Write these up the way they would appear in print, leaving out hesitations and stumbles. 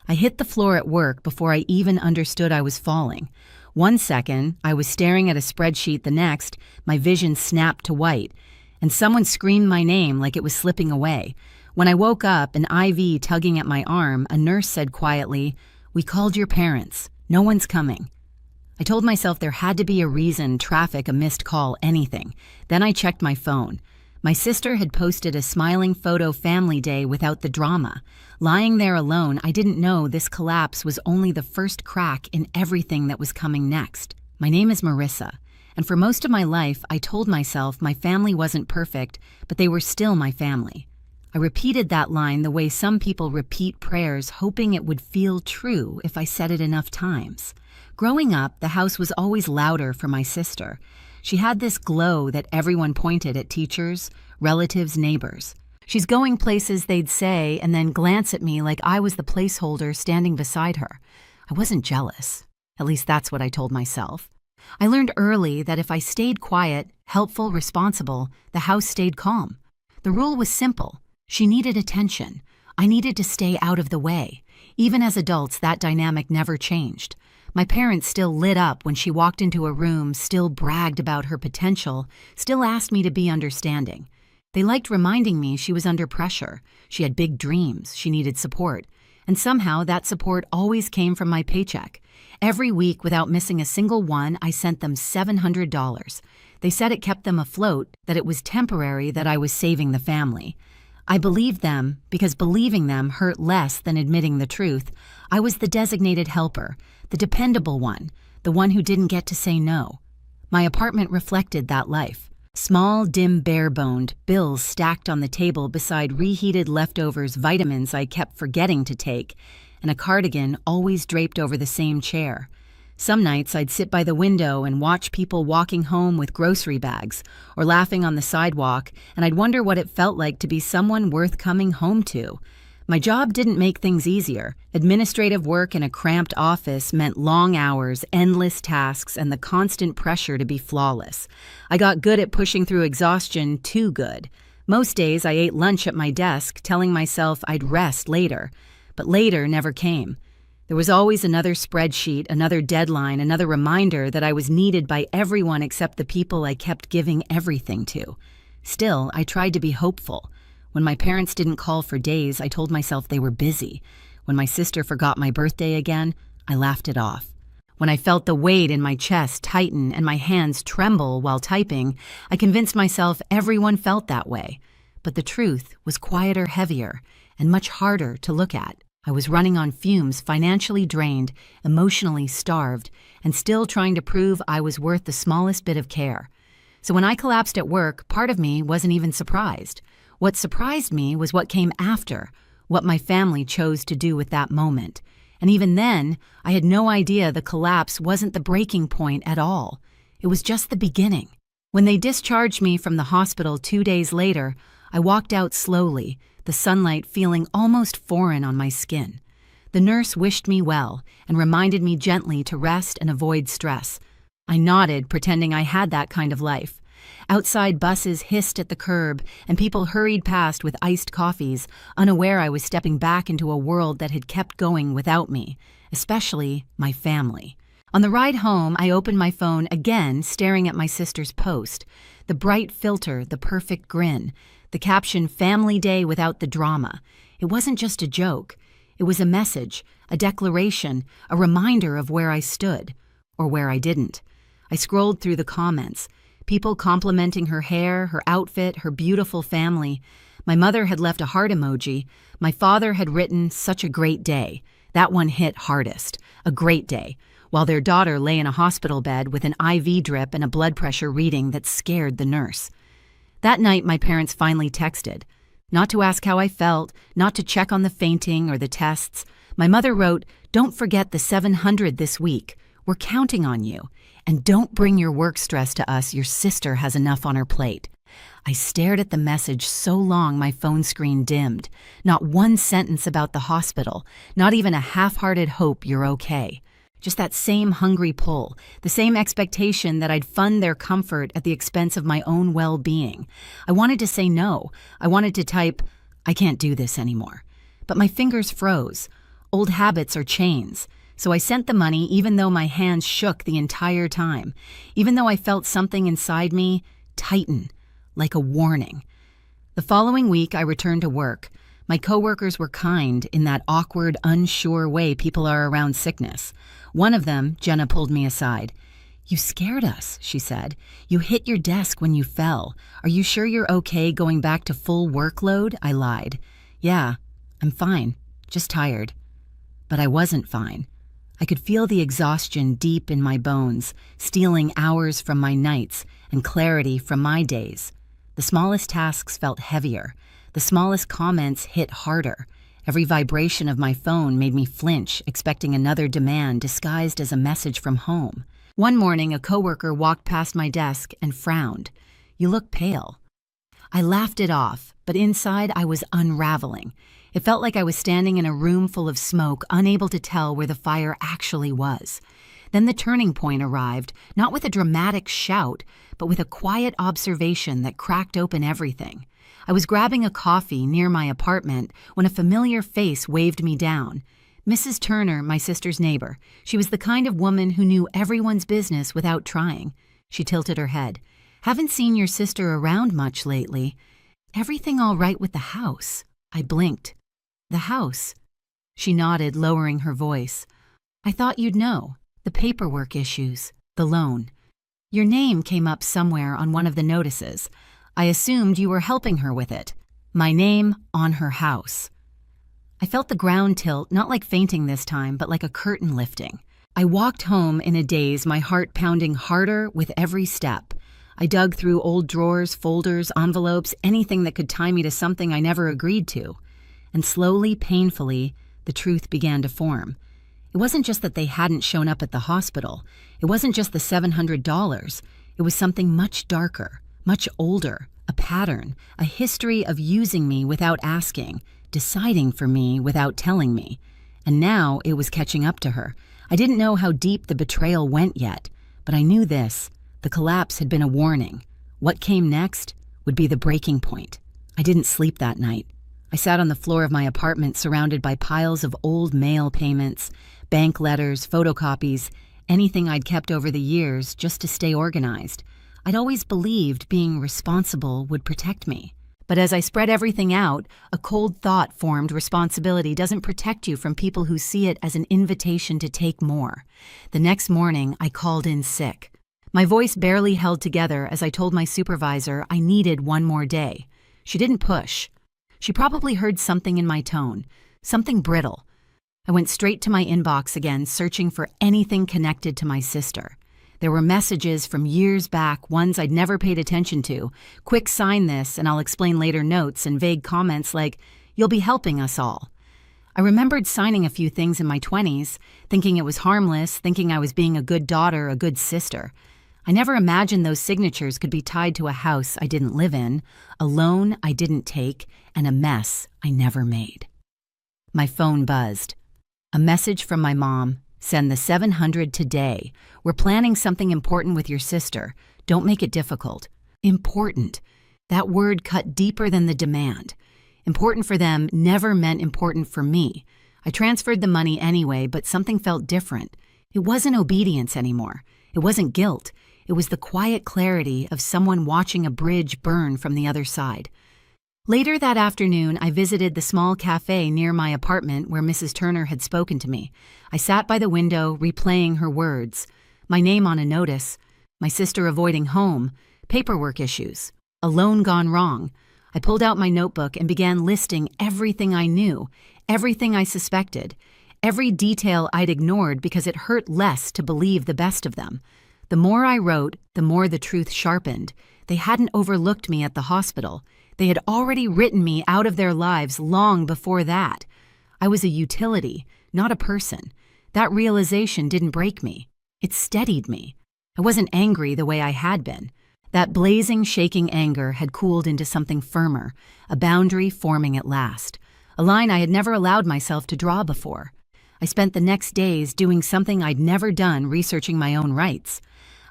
I hit the floor at work before I even understood I was falling. One second, I was staring at a spreadsheet. The next, my vision snapped to white, and someone screamed my name like it was slipping away. When I woke up, an IV tugging at my arm, a nurse said quietly, "We called your parents. No one's coming." I told myself there had to be a reason, traffic, a missed call, anything. Then I checked my phone. My sister had posted a smiling photo, family day without the drama. Lying there alone, I didn't know this collapse was only the first crack in everything that was coming next. My name is Marissa, and for most of my life, I told myself my family wasn't perfect, but they were still my family. I repeated that line the way some people repeat prayers, hoping it would feel true if I said it enough times. Growing up, the house was always louder for my sister. She had this glow that everyone pointed at: teachers, relatives, neighbors. "She's going places," they'd say, and then glance at me like I was the placeholder standing beside her. I wasn't jealous. At least that's what I told myself. I learned early that if I stayed quiet, helpful, responsible, the house stayed calm. The rule was simple. She needed attention. I needed to stay out of the way. Even as adults, that dynamic never changed. My parents still lit up when she walked into a room, still bragged about her potential, still asked me to be understanding. They liked reminding me she was under pressure. She had big dreams. She needed support. And somehow that support always came from my paycheck. Every week, without missing a single one, I sent them $700. They said it kept them afloat, that it was temporary, that I was saving the family. I believed them because believing them hurt less than admitting the truth. I was the designated helper, the dependable one, the one who didn't get to say no. My apartment reflected that life. Small, dim, bare-boned, bills stacked on the table beside reheated leftovers, vitamins I kept forgetting to take, and a cardigan always draped over the same chair. Some nights I'd sit by the window and watch people walking home with grocery bags or laughing on the sidewalk, and I'd wonder what it felt like to be someone worth coming home to. My job didn't make things easier. Administrative work in a cramped office meant long hours, endless tasks, and the constant pressure to be flawless. I got good at pushing through exhaustion, too good. Most days I ate lunch at my desk, telling myself I'd rest later. But later never came. There was always another spreadsheet, another deadline, another reminder that I was needed by everyone except the people I kept giving everything to. Still, I tried to be hopeful. When my parents didn't call for days, I told myself they were busy. When my sister forgot my birthday again, I laughed it off. When I felt the weight in my chest tighten and my hands tremble while typing, I convinced myself everyone felt that way. But the truth was quieter, heavier, and much harder to look at. I was running on fumes, financially drained, emotionally starved, and still trying to prove I was worth the smallest bit of care. So when I collapsed at work, part of me wasn't even surprised. What surprised me was what came after, what my family chose to do with that moment. And even then, I had no idea the collapse wasn't the breaking point at all. It was just the beginning. When they discharged me from the hospital 2 days later, I walked out slowly, the sunlight feeling almost foreign on my skin. The nurse wished me well and reminded me gently to rest and avoid stress. I nodded, pretending I had that kind of life. Outside, buses hissed at the curb, and people hurried past with iced coffees, unaware I was stepping back into a world that had kept going without me, especially my family. On the ride home, I opened my phone again, staring at my sister's post. The bright filter, the perfect grin, the caption, "Family Day without the drama." It wasn't just a joke. It was a message, a declaration, a reminder of where I stood, or where I didn't. I scrolled through the comments. People complimenting her hair, her outfit, her beautiful family. My mother had left a heart emoji. My father had written, "Such a great day." That one hit hardest. A great day. While their daughter lay in a hospital bed with an IV drip and a blood pressure reading that scared the nurse. That night, my parents finally texted. Not to ask how I felt, not to check on the fainting or the tests. My mother wrote, "Don't forget the 700 this week. We're counting on you. And don't bring your work stress to us. Your sister has enough on her plate." I stared at the message so long my phone screen dimmed. Not one sentence about the hospital, not even a half-hearted hope you're okay. Just that same hungry pull, the same expectation that I'd fund their comfort at the expense of my own well-being. I wanted to say no. I wanted to type, "I can't do this anymore." But my fingers froze. Old habits are chains. So I sent the money even though my hands shook the entire time, even though I felt something inside me tighten, like a warning. The following week, I returned to work. My coworkers were kind in that awkward, unsure way people are around sickness. One of them, Jenna, pulled me aside. "You scared us," she said. "You hit your desk when you fell. Are you sure you're okay going back to full workload?" I lied. "Yeah, I'm fine, just tired." But I wasn't fine. I could feel the exhaustion deep in my bones, stealing hours from my nights and clarity from my days. The smallest tasks felt heavier. The smallest comments hit harder. Every vibration of my phone made me flinch, expecting another demand disguised as a message from home. One morning, a coworker walked past my desk and frowned. "You look pale." I laughed it off, but inside I was unraveling. It felt like I was standing in a room full of smoke, unable to tell where the fire actually was. Then the turning point arrived, not with a dramatic shout, but with a quiet observation that cracked open everything. I was grabbing a coffee near my apartment when a familiar face waved me down. Mrs. Turner, my sister's neighbor. She was the kind of woman who knew everyone's business without trying. She tilted her head. "Haven't seen your sister around much lately. Everything all right with the house?" I blinked. "The house?" She nodded, lowering her voice. "I thought you'd know. The paperwork issues. The loan. Your name came up somewhere on one of the notices. I assumed you were helping her with it. My name on her house." I felt the ground tilt, not like fainting this time, but like a curtain lifting. I walked home in a daze, my heart pounding harder with every step. I dug through old drawers, folders, envelopes, anything that could tie me to something I never agreed to. And slowly, painfully, the truth began to form. It wasn't just that they hadn't shown up at the hospital. It wasn't just the $700. It was something much darker, much older, a pattern, a history of using me without asking, deciding for me without telling me. And now it was catching up to her. I didn't know how deep the betrayal went yet, but I knew this. The collapse had been a warning. What came next would be the breaking point. I didn't sleep that night. I sat on the floor of my apartment surrounded by piles of old mail payments, bank letters, photocopies, anything I'd kept over the years just to stay organized. I'd always believed being responsible would protect me. But as I spread everything out, a cold thought formed: responsibility doesn't protect you from people who see it as an invitation to take more. The next morning, I called in sick. My voice barely held together as I told my supervisor I needed one more day. She didn't push. She probably heard something in my tone, something brittle. I went straight to my inbox again, searching for anything connected to my sister. There were messages from years back, ones I'd never paid attention to. "Quick sign this and I'll explain later" notes, and vague comments like, "You'll be helping us all." I remembered signing a few things in my 20s, thinking it was harmless, thinking I was being a good daughter, a good sister. I never imagined those signatures could be tied to a house I didn't live in, a loan I didn't take, and a mess I never made. My phone buzzed. A message from my mom: "Send the $700 today. We're planning something important with your sister. Don't make it difficult." Important. That word cut deeper than the demand. Important for them never meant important for me. I transferred the money anyway, but something felt different. It wasn't obedience anymore. It wasn't guilt. It was the quiet clarity of someone watching a bridge burn from the other side. Later that afternoon, I visited the small cafe near my apartment where Mrs. Turner had spoken to me. I sat by the window, replaying her words. My name on a notice, my sister avoiding home, paperwork issues, a loan gone wrong. I pulled out my notebook and began listing everything I knew, everything I suspected, every detail I'd ignored because it hurt less to believe the best of them. The more I wrote, the more the truth sharpened. They hadn't overlooked me at the hospital. They had already written me out of their lives long before that. I was a utility, not a person. That realization didn't break me. It steadied me. I wasn't angry the way I had been. That blazing, shaking anger had cooled into something firmer, a boundary forming at last, a line I had never allowed myself to draw before. I spent the next days doing something I'd never done, researching my own rights.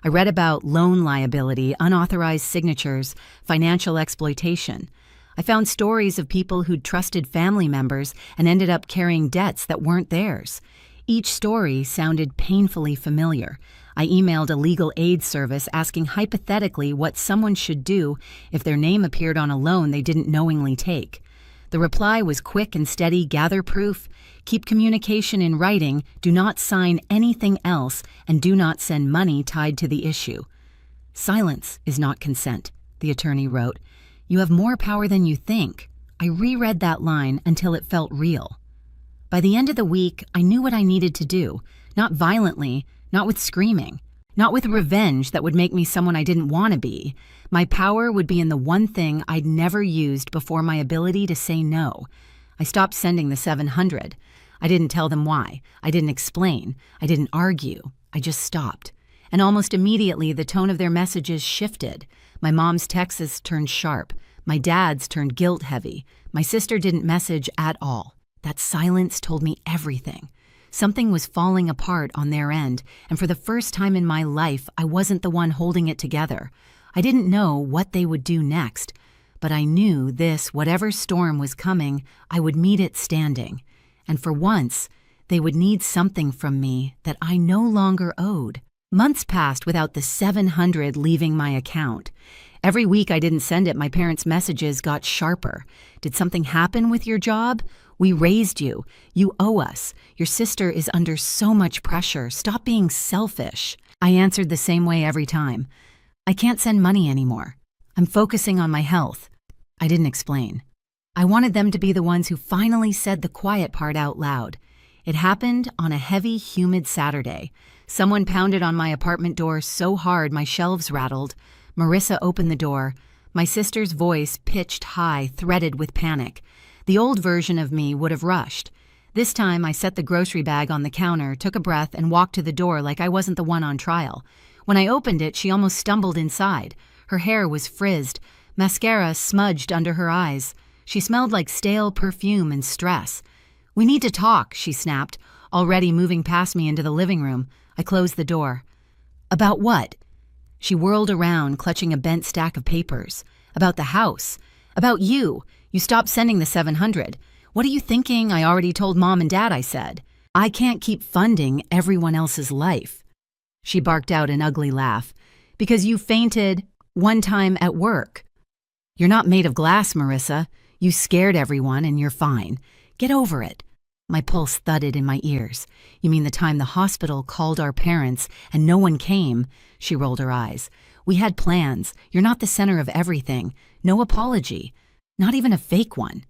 I read about loan liability, unauthorized signatures, financial exploitation. I found stories of people who'd trusted family members and ended up carrying debts that weren't theirs. Each story sounded painfully familiar. I emailed a legal aid service asking hypothetically what someone should do if their name appeared on a loan they didn't knowingly take. The reply was quick and steady: gather proof, keep communication in writing, do not sign anything else, and do not send money tied to the issue. Silence is not consent, the attorney wrote. You have more power than you think. I reread that line until it felt real. By the end of the week, I knew what I needed to do. Not violently, not with screaming, not with revenge that would make me someone I didn't want to be. My power would be in the one thing I'd never used before: my ability to say no. I stopped sending the 700. I didn't tell them why. I didn't explain. I didn't argue. I just stopped. And almost immediately, the tone of their messages shifted. My mom's texts turned sharp. My dad's turned guilt-heavy. My sister didn't message at all. That silence told me everything. Something was falling apart on their end, and for the first time in my life, I wasn't the one holding it together. I didn't know what they would do next, but I knew whatever storm was coming, I would meet it standing. And for once, they would need something from me that I no longer owed. Months passed without the 700 leaving my account. Every week I didn't send it, my parents' messages got sharper. Did something happen with your job? We raised you. You owe us. Your sister is under so much pressure. Stop being selfish. I answered the same way every time. I can't send money anymore. I'm focusing on my health. I didn't explain. I wanted them to be the ones who finally said the quiet part out loud. It happened on a heavy, humid Saturday. Someone pounded on my apartment door so hard my shelves rattled. Marissa opened the door. My sister's voice, pitched high, threaded with panic. The old version of me would have rushed. This time, I set the grocery bag on the counter, took a breath, and walked to the door like I wasn't the one on trial. When I opened it, she almost stumbled inside. Her hair was frizzed. Mascara smudged under her eyes. She smelled like stale perfume and stress. "We need to talk," she snapped, already moving past me into the living room. I closed the door. "About what?" She whirled around, clutching a bent stack of papers. "About the house. About you. You stopped sending the 700. What are you thinking? I already told Mom and Dad," I said. "I can't keep funding everyone else's life." She barked out an ugly laugh. "Because you fainted one time at work." "You're not made of glass, Marissa. You scared everyone and you're fine. Get over it." My pulse thudded in my ears. "You mean the time the hospital called our parents and no one came?" She rolled her eyes. "We had plans. You're not the center of everything. No apology. Not even a fake one."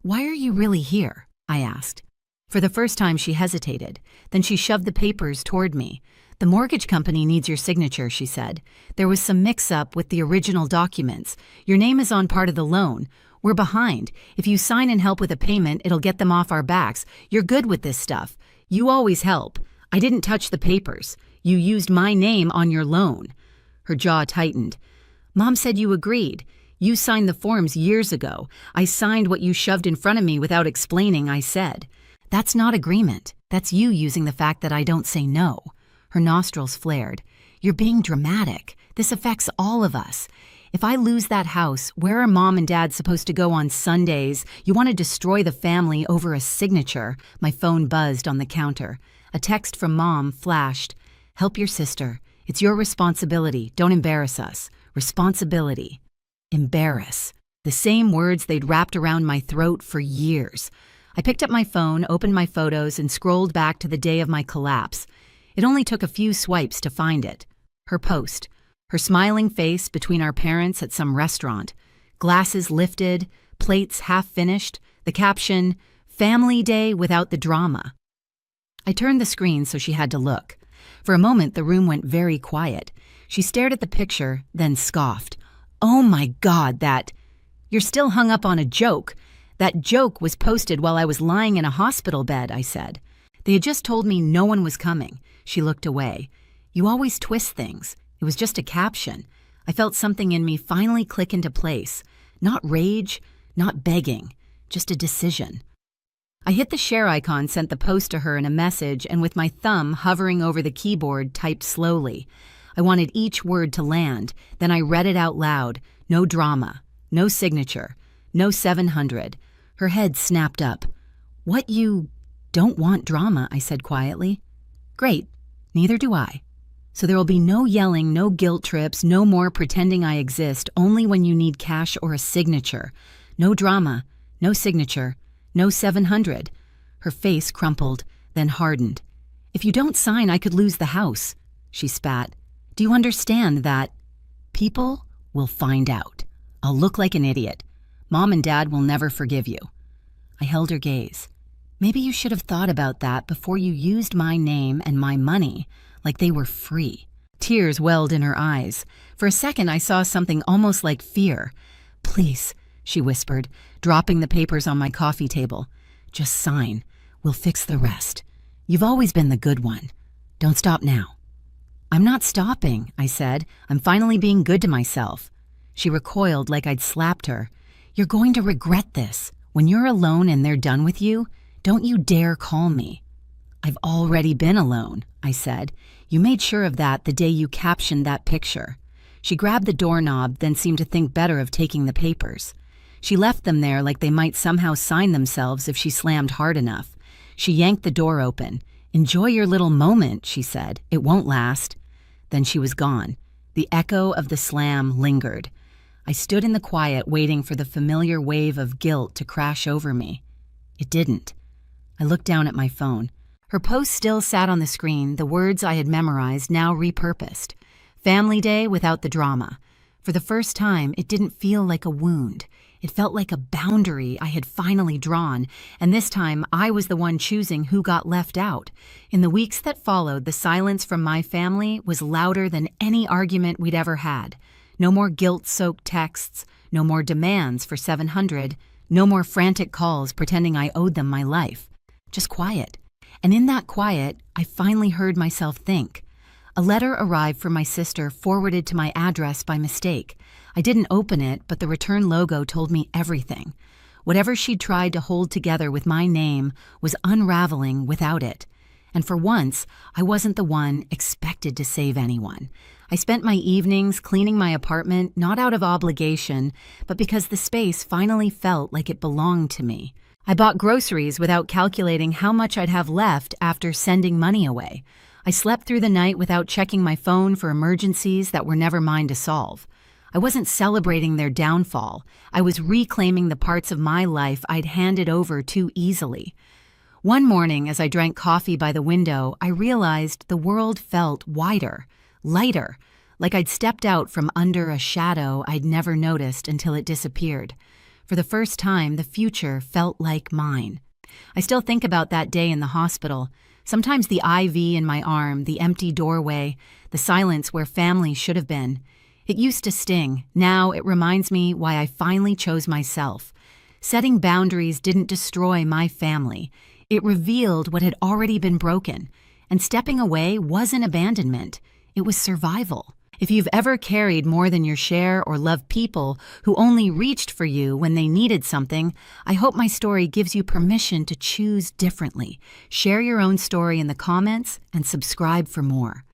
"Why are you really here?" I asked. For the first time, she hesitated. Then she shoved the papers toward me. "The mortgage company needs your signature," she said. "There was some mix-up with the original documents. Your name is on part of the loan. We're behind. If you sign and help with a payment, it'll get them off our backs. You're good with this stuff. You always help. I didn't touch the papers. You used my name on your loan." Her jaw tightened. "Mom said you agreed. You signed the forms years ago. I signed what you shoved in front of me without explaining," I said. "That's not agreement. That's you using the fact that I don't say no." Her nostrils flared. "You're being dramatic. This affects all of us. If I lose that house, where are Mom and Dad supposed to go on Sundays? You want to destroy the family over a signature." My phone buzzed on the counter. A text from Mom flashed. "Help your sister. It's your responsibility. Don't embarrass us." Responsibility. Embarrass. The same words they'd wrapped around my throat for years. I picked up my phone, opened my photos, and scrolled back to the day of my collapse. It only took a few swipes to find it. Her post. Her smiling face between our parents at some restaurant. Glasses lifted, plates half finished. The caption, "Family Day without the drama." I turned the screen so she had to look. For a moment, the room went very quiet. She stared at the picture, then scoffed. "Oh my God, you're still hung up on a joke. That joke was posted while I was lying in a hospital bed," I said. "They had just told me no one was coming." She looked away. "You always twist things. It was just a caption." I felt something in me finally click into place. Not rage, not begging, just a decision. I hit the share icon, sent the post to her in a message, and with my thumb hovering over the keyboard, typed slowly. I wanted each word to land. Then I read it out loud. No drama, no signature, No 700. Her head snapped up. What, you don't want drama, I said quietly. Great. Neither do I. So there will be no yelling, no guilt trips, no more pretending I exist only when you need cash or a signature. No drama, no signature, no 700. Her face crumpled, then hardened. If you don't sign, I could lose the house, she spat. Do you understand that? People will find out. I'll look like an idiot. Mom and Dad will never forgive you. I held her gaze. Maybe you should have thought about that before you used my name and my money like they were free. Tears welled in her eyes. For a second, I saw something almost like fear. Please, she whispered, dropping the papers on my coffee table. Just sign. We'll fix the rest. You've always been the good one. Don't stop now. I'm not stopping, I said. I'm finally being good to myself. She recoiled like I'd slapped her. You're going to regret this. When you're alone and they're done with you, don't you dare call me. I've already been alone, I said. You made sure of that the day you captioned that picture. She grabbed the doorknob, then seemed to think better of taking the papers. She left them there like they might somehow sign themselves if she slammed hard enough. She yanked the door open. Enjoy your little moment, she said. It won't last. Then she was gone. The echo of the slam lingered. I stood in the quiet waiting for the familiar wave of guilt to crash over me. It didn't. I looked down at my phone. Her post still sat on the screen, the words I had memorized now repurposed. Family day without the drama. For the first time, it didn't feel like a wound. It felt like a boundary I had finally drawn, and this time I was the one choosing who got left out. In the weeks that followed, the silence from my family was louder than any argument we'd ever had. No more guilt-soaked texts, no more demands for 700, no more frantic calls pretending I owed them my life. Just quiet. And in that quiet, I finally heard myself think. A letter arrived from my sister forwarded to my address by mistake. I didn't open it, but the return logo told me everything. Whatever she'd tried to hold together with my name was unraveling without it. And for once, I wasn't the one expected to save anyone. I spent my evenings cleaning my apartment, not out of obligation, but because the space finally felt like it belonged to me. I bought groceries without calculating how much I'd have left after sending money away. I slept through the night without checking my phone for emergencies that were never mine to solve. I wasn't celebrating their downfall. I was reclaiming the parts of my life I'd handed over too easily. One morning, as I drank coffee by the window, I realized the world felt wider, lighter, like I'd stepped out from under a shadow I'd never noticed until it disappeared. For the first time, the future felt like mine. I still think about that day in the hospital. Sometimes the IV in my arm, the empty doorway, the silence where family should have been. It used to sting. Now it reminds me why I finally chose myself. Setting boundaries didn't destroy my family. It revealed what had already been broken. And stepping away wasn't abandonment. It was survival. If you've ever carried more than your share or loved people who only reached for you when they needed something, I hope my story gives you permission to choose differently. Share your own story in the comments and subscribe for more.